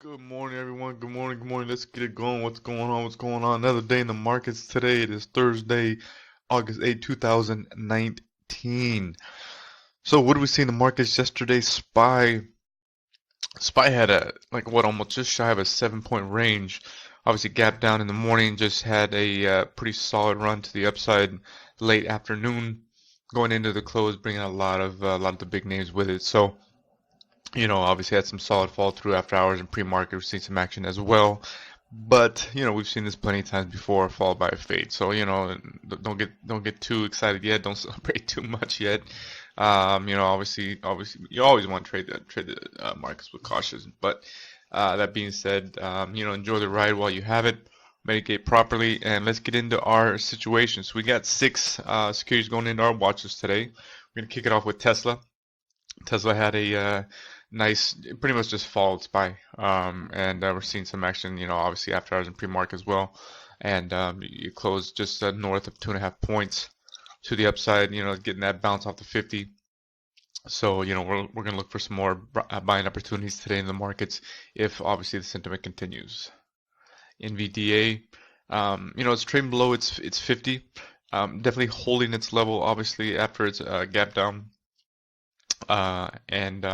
Good morning, everyone. Good morning. Good morning. Let's get it going. What's going on? What's going on? Another day in the markets today. It is Thursday, August 8th, 2019. So, what did we see in the markets yesterday? SPY had almost just shy of a 7 point range. Obviously, gap down in the morning. Just had a pretty solid run to the upside late afternoon, going into the close, bringing a lot of the big names with it. So. Obviously had some solid fall through after hours and pre-market. We've seen some action as well. But, we've seen this plenty of times before, followed by a fade. So, don't get too excited yet. Don't celebrate too much yet. Obviously, you always want to trade the markets with caution. But that being said, enjoy the ride while you have it. Mitigate properly, and let's get into our situation. So we got six securities going into our watches today. We're gonna kick it off with Tesla. Tesla had a nice, pretty much just followed SPY, and we're seeing some action, obviously after hours and pre-market as well, and you closed just north of 2.5 points to the upside, getting that bounce off the 50. So, we're gonna look for some more buying opportunities today in the markets if obviously the sentiment continues. NVDA, it's trading below its 50, definitely holding its level obviously after its gap down. And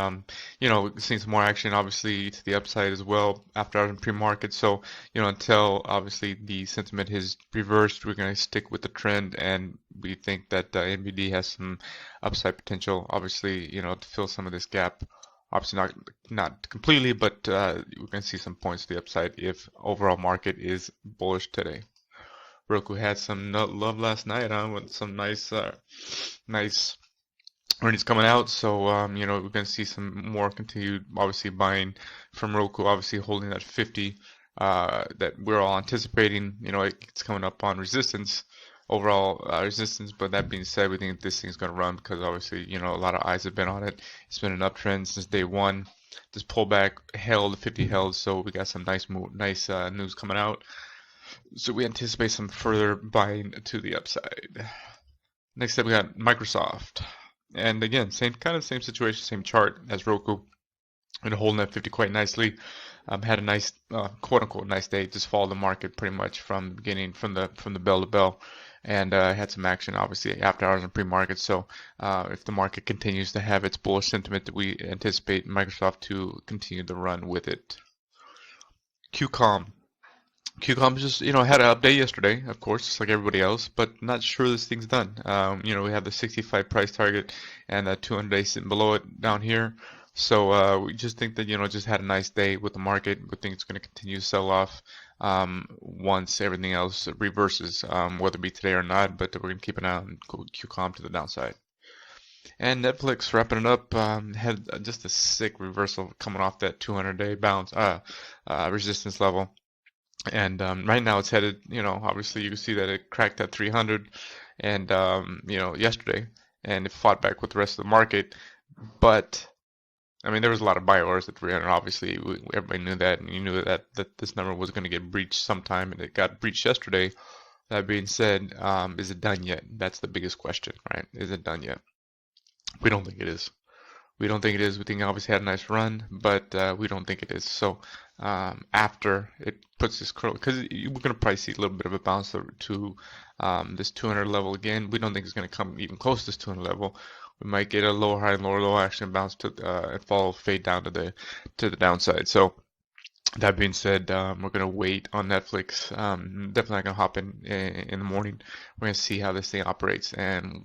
seeing some more action obviously to the upside as well after hours in pre-market. So, until obviously the sentiment has reversed, we're going to stick with the trend, and we think that NVD has some upside potential, obviously, to fill some of this gap. Obviously not completely, but we're going to see some points to the upside if overall market is bullish today. Roku had some love last night, with some nice earnings coming out. So, we're going to see some more continued, obviously, buying from Roku, obviously holding that 50 that we're all anticipating. It's coming up on resistance, overall resistance. But that being said, we think this thing's going to run because obviously, a lot of eyes have been on it. It's been an uptrend since day one. This pullback held, the 50 held, so we got some nice news coming out. So we anticipate some further buying to the upside. Next up, we got Microsoft. And again, same situation, same chart as Roku, and holding that 50 quite nicely. Had a nice, quote unquote, nice day. Just followed the market pretty much from the beginning, from the bell to bell, and had some action obviously after hours and pre-market. So if the market continues to have its bullish sentiment, that we anticipate Microsoft to continue the run with it. QCOM. QCOM just, had an update yesterday, of course, just like everybody else, but not sure this thing's done. We have the 65 price target and the 200-day sitting below it down here. So we just think that, just had a nice day with the market. We think it's going to continue to sell off once everything else reverses, whether it be today or not, but we're going to keep an eye on QCOM to the downside. And Netflix wrapping it up, had just a sick reversal coming off that 200-day bounce, resistance level. And right now it's headed, obviously you can see that it cracked at 300 and, yesterday, and it fought back with the rest of the market. But, I mean, there was a lot of buy orders at 300. Obviously, everybody knew that, and you knew that this number was going to get breached sometime, and it got breached yesterday. That being said, is it done yet? That's the biggest question, right? Is it done yet? We don't think it is. We don't think it is. We think it obviously had a nice run, but we don't think it is. So after it puts this curl, because we're going to probably see a little bit of a bounce to this 200 level again. We don't think it's going to come even close to this 200 level. We might get a lower high and lower low action bounce to and fall fade down to the downside. So that being said, we're gonna wait on Netflix. Definitely not gonna hop in the morning. We're gonna see how this thing operates, and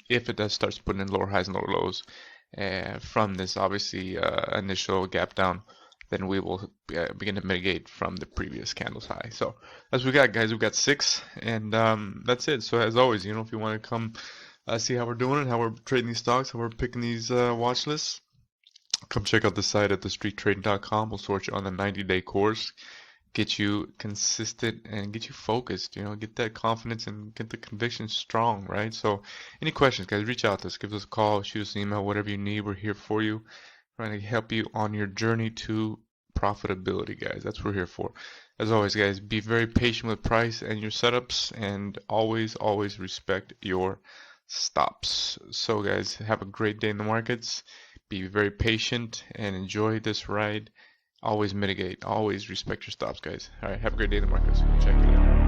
if it does starts putting in lower highs and lower lows, from this obviously initial gap down, then we will begin to mitigate from the previous candle's high. So as we got, guys, we've got six, and that's it. So as always, if you want to come see how we're doing it, how we're trading these stocks, how we're picking these watch lists, come check out the site at thestreettrading.com. We'll sort you on the 90-day course, get you consistent and get you focused, get that confidence and get the conviction strong, right? So any questions, guys, reach out to us, give us a call, shoot us an email, whatever you need, we're here for you, trying to help you on your journey to profitability, guys. That's what we're here for. As always, guys, be very patient with price and your setups, and always respect your stops. So guys, have a great day in the markets. Be very patient and enjoy this ride. Always mitigate. Always respect your stops, guys. All right, have a great day in the markets. Check it out.